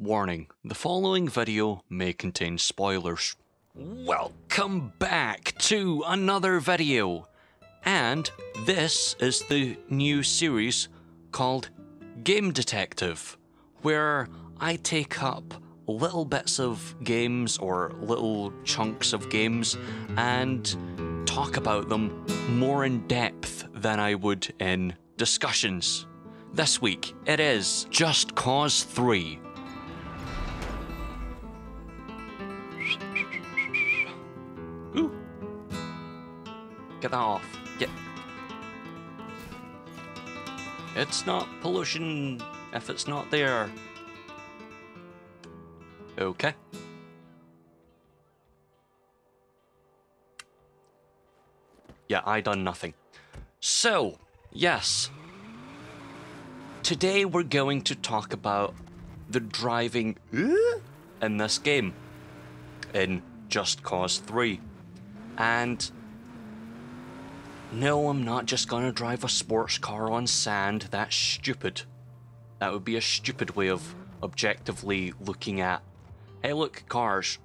Warning, the following video may contain spoilers. Welcome back to another video! And this is the new series called Game Detective, where I take up little bits of games or little chunks of games and talk about them more in depth than I would in discussions. This week, it is Just Cause 3. Ooh. Get that off. It's not pollution if it's not there. Okay. Yeah, I done nothing. So, yes. Today we're going to talk about the driving in this game. In Just Cause 3. And no, I'm not just gonna drive a sports car on sand. That's stupid. That would be a stupid way of objectively looking at, hey look, cars.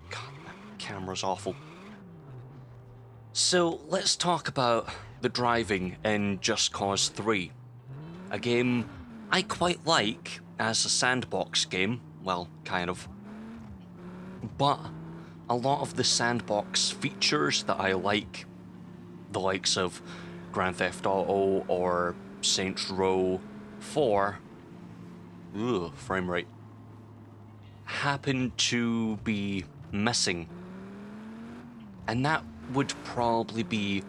God, that camera's awful. So let's talk about the driving in Just Cause 3. A game I quite like as a sandbox game. Well, kind of. But a lot of the sandbox features that I like, the likes of Grand Theft Auto or Saints Row 4, frame rate, happen to be missing. And that would probably be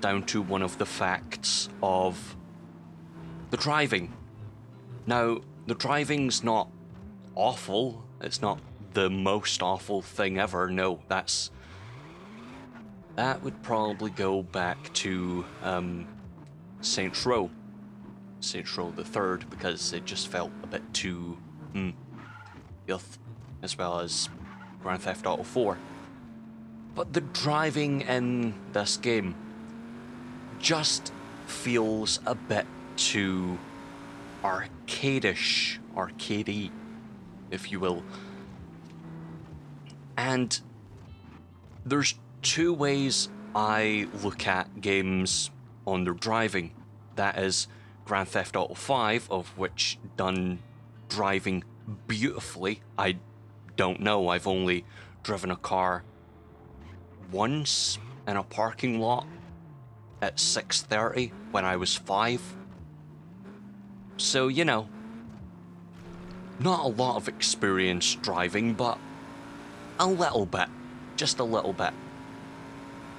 down to one of the facts of the driving. Now, the driving's not awful, it's not the most awful thing ever. No, that would probably go back to Saints Row the Third, because it just felt a bit too yuck, as well as Grand Theft Auto 4. But the driving in this game just feels a bit too arcadish, arcadey, if you will. And there's two ways I look at games on their driving. That is Grand Theft Auto 5, of which done driving beautifully. I don't know, I've only driven a car once in a parking lot at 6:30 when I was 5. So, you know, not a lot of experience driving, but a little bit, just a little bit.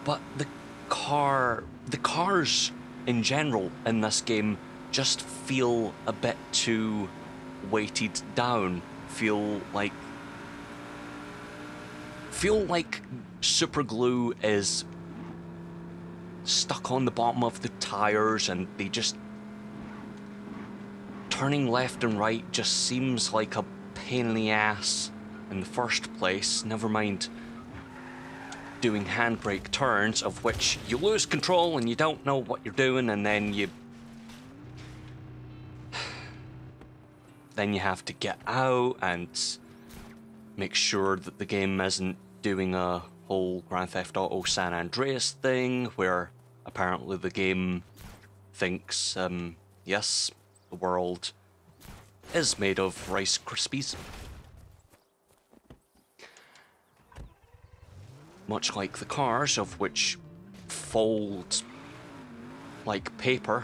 But the cars in general in this game just feel a bit too weighted down. Feel like super glue is stuck on the bottom of the tires, and they just turning left and right just seems like a pain in the ass in the first place, never mind doing handbrake turns, of which you lose control and you don't know what you're doing, and then you have to get out and make sure that the game isn't doing a whole Grand Theft Auto San Andreas thing, where apparently the game thinks, yes, the world is made of Rice Krispies. Much like the cars, of which fold like paper.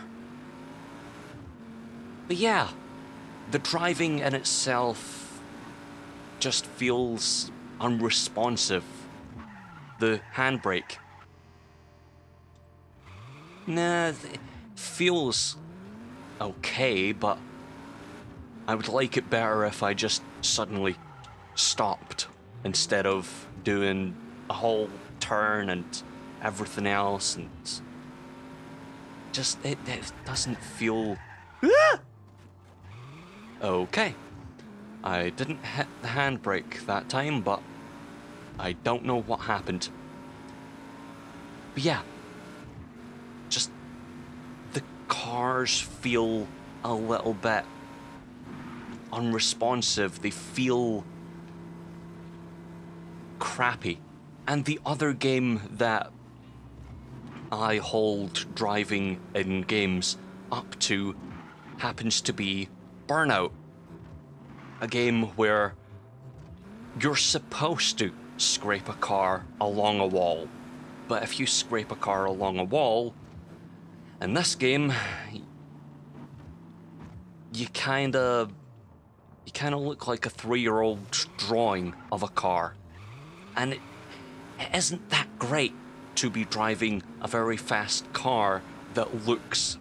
But yeah, the driving in itself just feels unresponsive. The handbrake, it feels okay, but I would like it better if I just suddenly stopped instead of doing a whole turn and everything else, and just it doesn't feel okay. I didn't hit the handbrake that time, but I don't know what happened. But yeah, just the cars feel a little bit unresponsive, they feel crappy. And the other game that I hold driving in games up to happens to be Burnout. A game where you're supposed to scrape a car along a wall. But if you scrape a car along a wall, in this game, you kinda look like a 3-year-old drawing of a car. And it isn't that great to be driving a very fast car that looks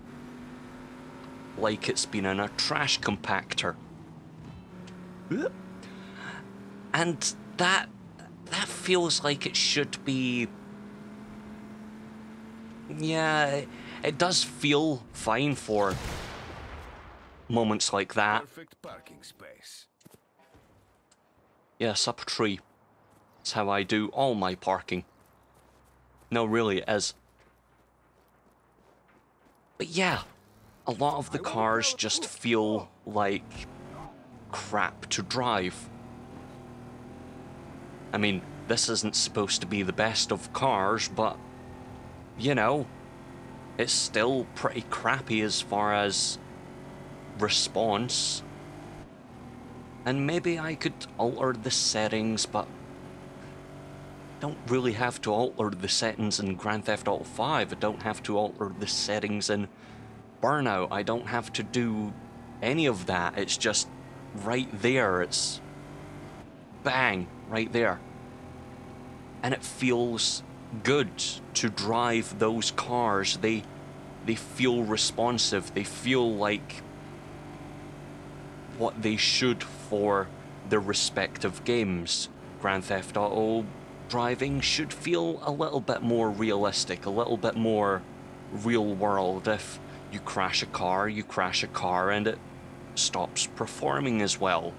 like it's been in a trash compactor. And that feels like it should be... Yeah, it does feel fine for moments like that. Perfect parking space. Yes, up a tree. That's how I do all my parking. No, really, it is. But yeah, a lot of the cars just feel like crap to drive. I mean, this isn't supposed to be the best of cars, but, you know, it's still pretty crappy as far as response. And maybe I could alter the settings, but I don't really have to alter the settings in Grand Theft Auto 5. I don't have to alter the settings in Burnout. I don't have to do any of that. It's just right there. It's bang, right there. And it feels good to drive those cars. They feel responsive. They feel like what they should for their respective games. Grand Theft Auto driving should feel a little bit more realistic, a little bit more real world. If you crash a car and it stops performing as well.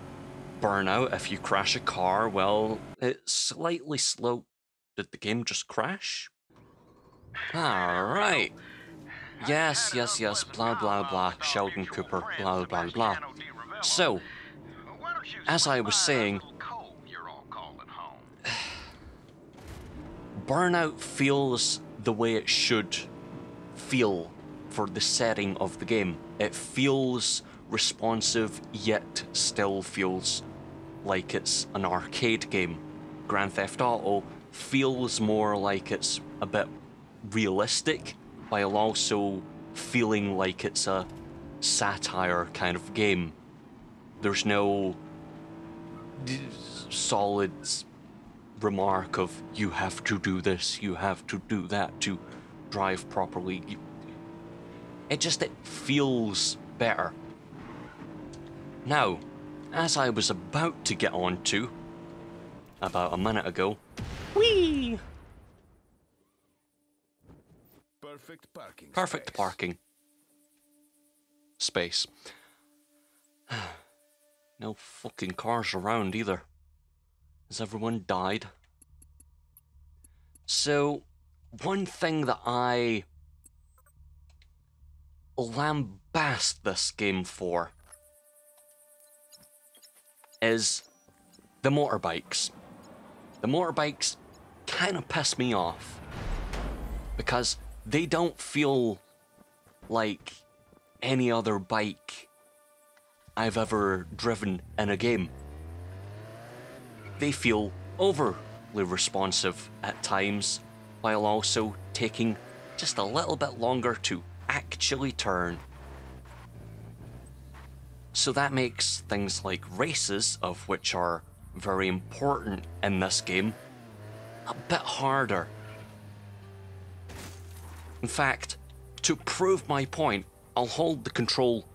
Burnout, if you crash a car, well, it's slightly slow. Did the game just crash? Alright. Yes, blah blah blah, Sheldon Cooper, blah blah blah. So, as I was saying, Burnout feels the way it should feel for the setting of the game. It feels responsive, yet still feels like it's an arcade game. Grand Theft Auto feels more like it's a bit realistic, while also feeling like it's a satire kind of game. There's no solid remark of, you have to do this, you have to do that to drive properly. It feels better. Now, as I was about to get on to, about a minute ago, whee! Perfect parking space. No fucking cars around either. Has everyone died? So, one thing that I lambast this game for is the motorbikes. The motorbikes kind of piss me off because they don't feel like any other bike I've ever driven in a game. They feel overly responsive at times, while also taking just a little bit longer to actually turn. So that makes things like races, of which are very important in this game, a bit harder. In fact, to prove my point, I'll hold the control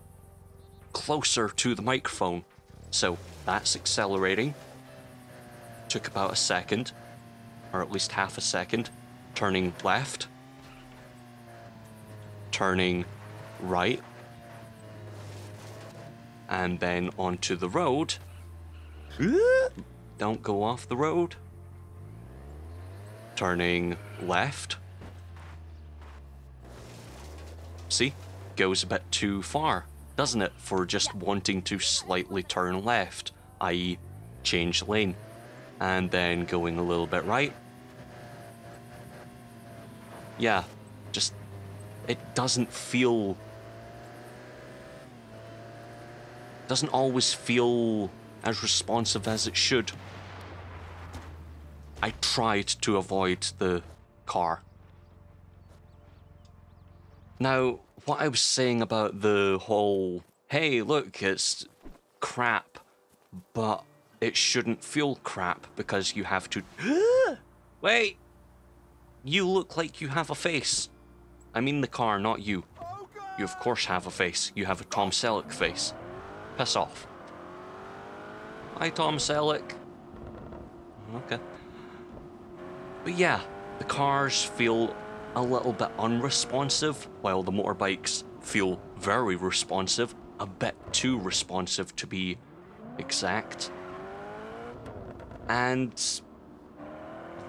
closer to the microphone. So that's accelerating. Took about a second, or at least half a second. Turning left. Turning right. And then onto the road. Don't go off the road. Turning left. See? Goes a bit too far. doesn't it, for just wanting to slightly turn left, i.e. change lane, and then going a little bit right. Yeah, just, it doesn't always feel as responsive as it should. I tried to avoid the car. Now, what I was saying about the whole, hey, look, it's crap, but it shouldn't feel crap because you have to... Wait! You look like you have a face. I mean the car, not you. You of course have a face. You have a Tom Selleck face. Piss off. Hi, Tom Selleck. Okay. But yeah, the cars feel a little bit unresponsive, while the motorbikes feel very responsive, a bit too responsive to be exact. And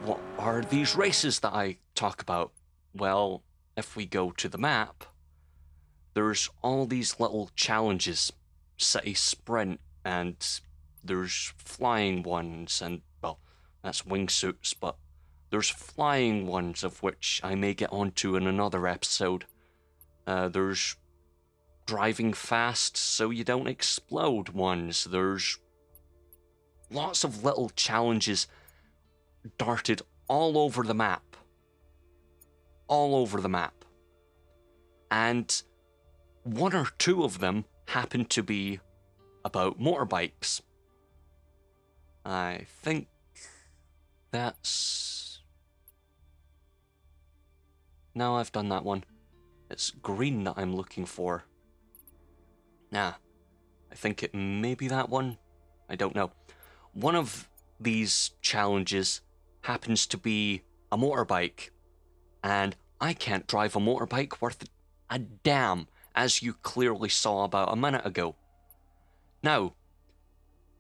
what are these races that I talk about? Well, if we go to the map, there's all these little challenges. City Sprint, and there's flying ones, and, well, that's wingsuits, but there's flying ones, of which I may get onto in another episode. There's driving fast so you don't explode ones. There's lots of little challenges darted all over the map. All over the map. And one or two of them happen to be about motorbikes. I think that's... No, I've done that one. It's green that I'm looking for. Nah, I think it may be that one. I don't know. One of these challenges happens to be a motorbike, and I can't drive a motorbike worth a damn, as you clearly saw about a minute ago. Now,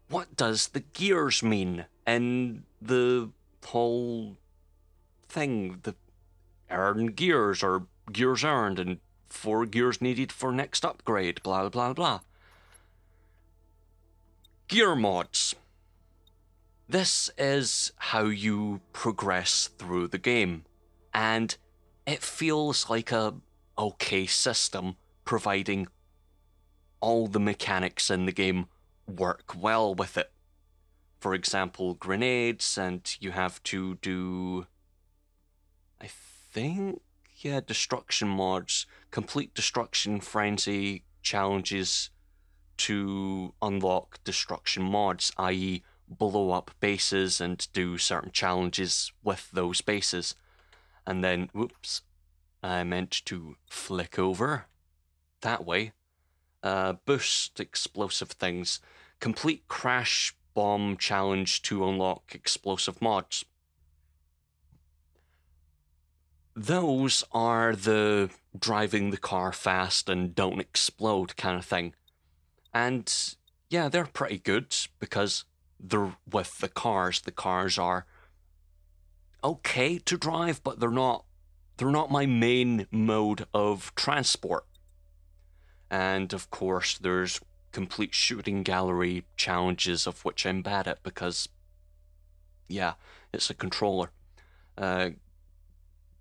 what does the gears mean in the whole thing? The earned gears, or gears earned, and 4 gears needed for next upgrade, blah blah blah. Gear mods. This is how you progress through the game, and it feels like a okay system, providing all the mechanics in the game work well with it. For example, grenades, and you have to do, I think, yeah, destruction mods, complete destruction frenzy challenges to unlock destruction mods, i.e. blow up bases and do certain challenges with those bases. And then, whoops, I meant to flick over that way. Boost explosive things. Complete crash bomb challenge to unlock explosive mods. Those are the driving the car fast and don't explode kind of thing. And yeah, they're pretty good because they're with the cars. The cars are okay to drive, but they're not my main mode of transport. And of course, there's complete shooting gallery challenges, of which I'm bad at because, yeah, it's a controller.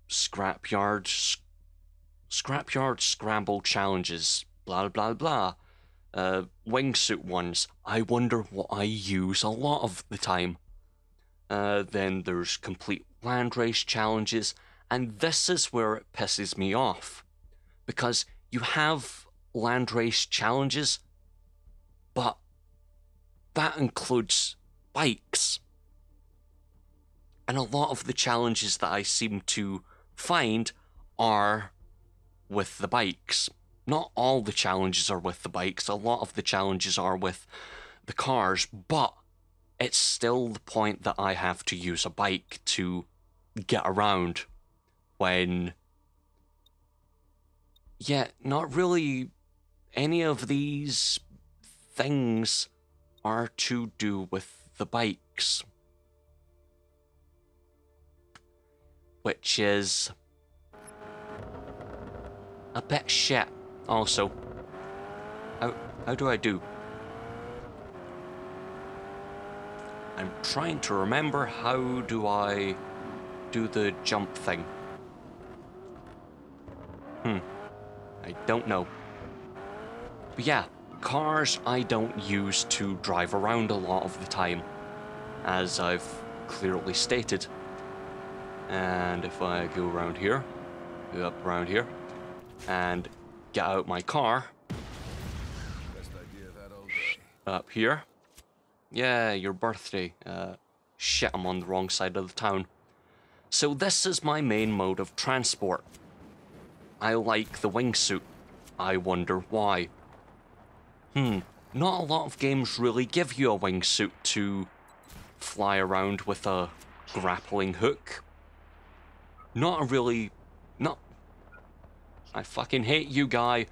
Scrapyard scramble challenges, blah blah blah. Wingsuit ones, I wonder what I use a lot of the time. Then there's complete land race challenges, and this is where it pisses me off, because you have land race challenges, but that includes bikes. And a lot of the challenges that I seem to find are with the bikes. Not all the challenges are with the bikes, a lot of the challenges are with the cars, but it's still the point that I have to use a bike to get around when, yeah, not really any of these things are to do with the bikes. Which is a bit shit, also. How do I do? I'm trying to remember, how do I do the jump thing? I don't know. But yeah, cars I don't use to drive around a lot of the time, as I've clearly stated. And if I go around here, go up around here, and get out my car, up here. Yeah, your birthday. Shit, I'm on the wrong side of the town. So this is my main mode of transport. I like the wingsuit. I wonder why. Not a lot of games really give you a wingsuit to fly around with a grappling hook. I fucking hate you, guy.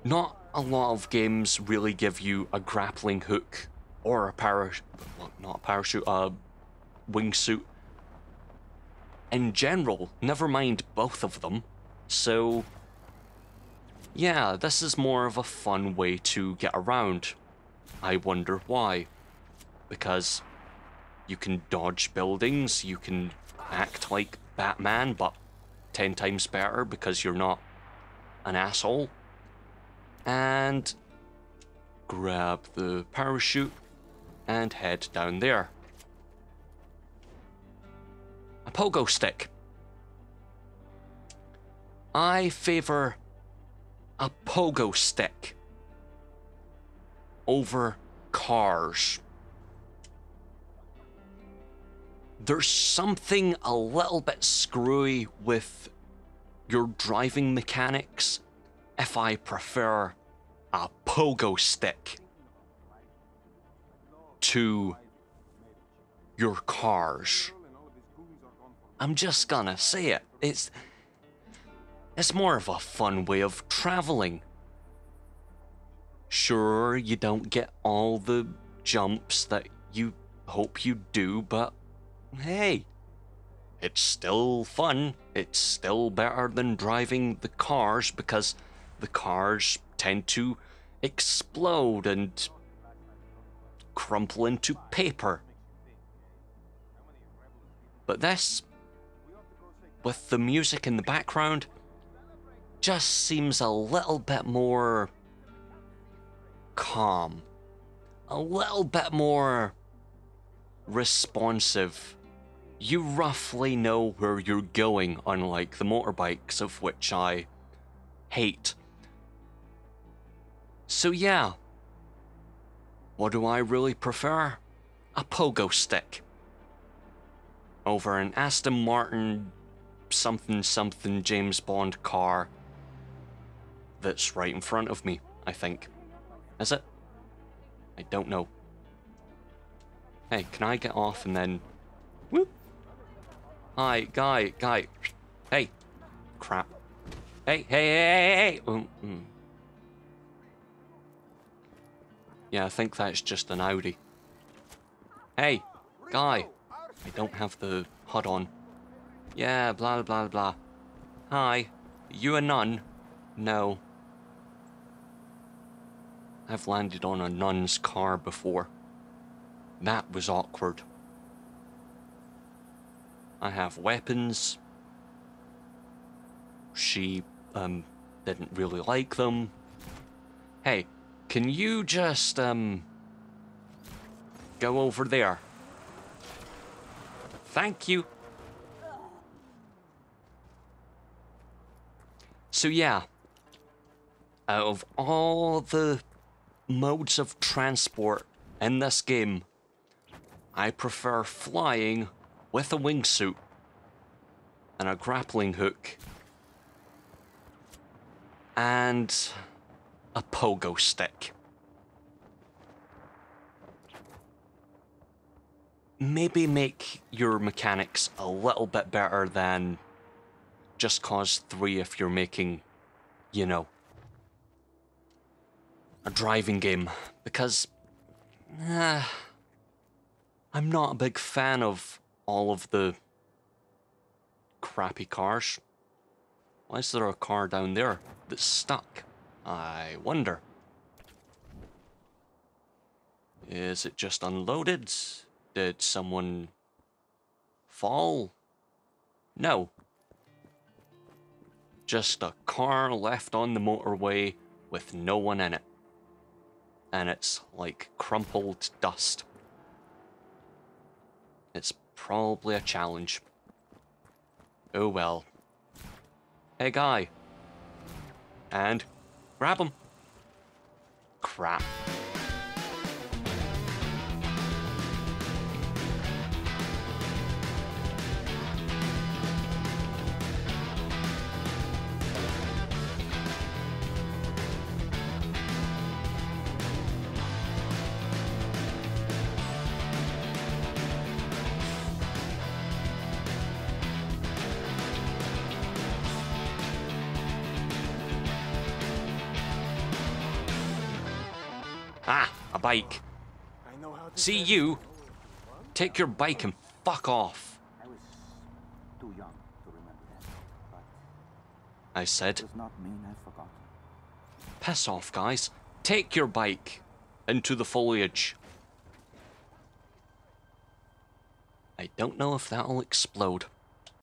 Not a lot of games really give you a grappling hook or a not a parachute, a wingsuit. In general, never mind both of them. So, yeah, this is more of a fun way to get around. I wonder why. Because you can dodge buildings, you can act like Batman, but 10 times better because you're not an asshole. And grab the parachute and head down there. A pogo stick. I favor a pogo stick over cars. There's something a little bit screwy with your driving mechanics if I prefer a pogo stick to your cars. I'm just gonna say it. It's more of a fun way of traveling. Sure, you don't get all the jumps that you hope you do, but hey, it's still fun. It's still better than driving the cars, because the cars tend to explode and crumple into paper. But this, with the music in the background, just seems a little bit more calm, a little bit more responsive. You roughly know where you're going, unlike the motorbikes, of which I hate. So yeah, what do I really prefer? A pogo stick over an Aston Martin something something James Bond car that's right in front of me, I think. Is it? I don't know. Hey, can I get off and then... Whoop! Hi, guy. Hey. Crap. Hey. Yeah, I think that's just an Audi. Hey, guy. I don't have the HUD on. Yeah, blah blah blah. Hi. You a nun? No. I've landed on a nun's car before. That was awkward. I have weapons. She, didn't really like them. Hey, can you just, go over there? Thank you. So yeah, out of all the modes of transport in this game, I prefer flying with a wingsuit and a grappling hook and a pogo stick. Maybe make your mechanics a little bit better than Just Cause 3 if you're making, you know, a driving game, because I'm not a big fan of all of the crappy cars. Why is there a car down there that's stuck? I wonder. Is it just unloaded? Did someone fall? No. Just a car left on the motorway with no one in it. And it's like crumpled dust. It's probably a challenge. Oh well. Hey guy. And grab him. Crap. Ah, a bike. See you. Take your bike and fuck off. I was too young to remember that, but I said. it does not mean I've forgotten. Piss off, guys. Take your bike into the foliage. I don't know if that'll explode.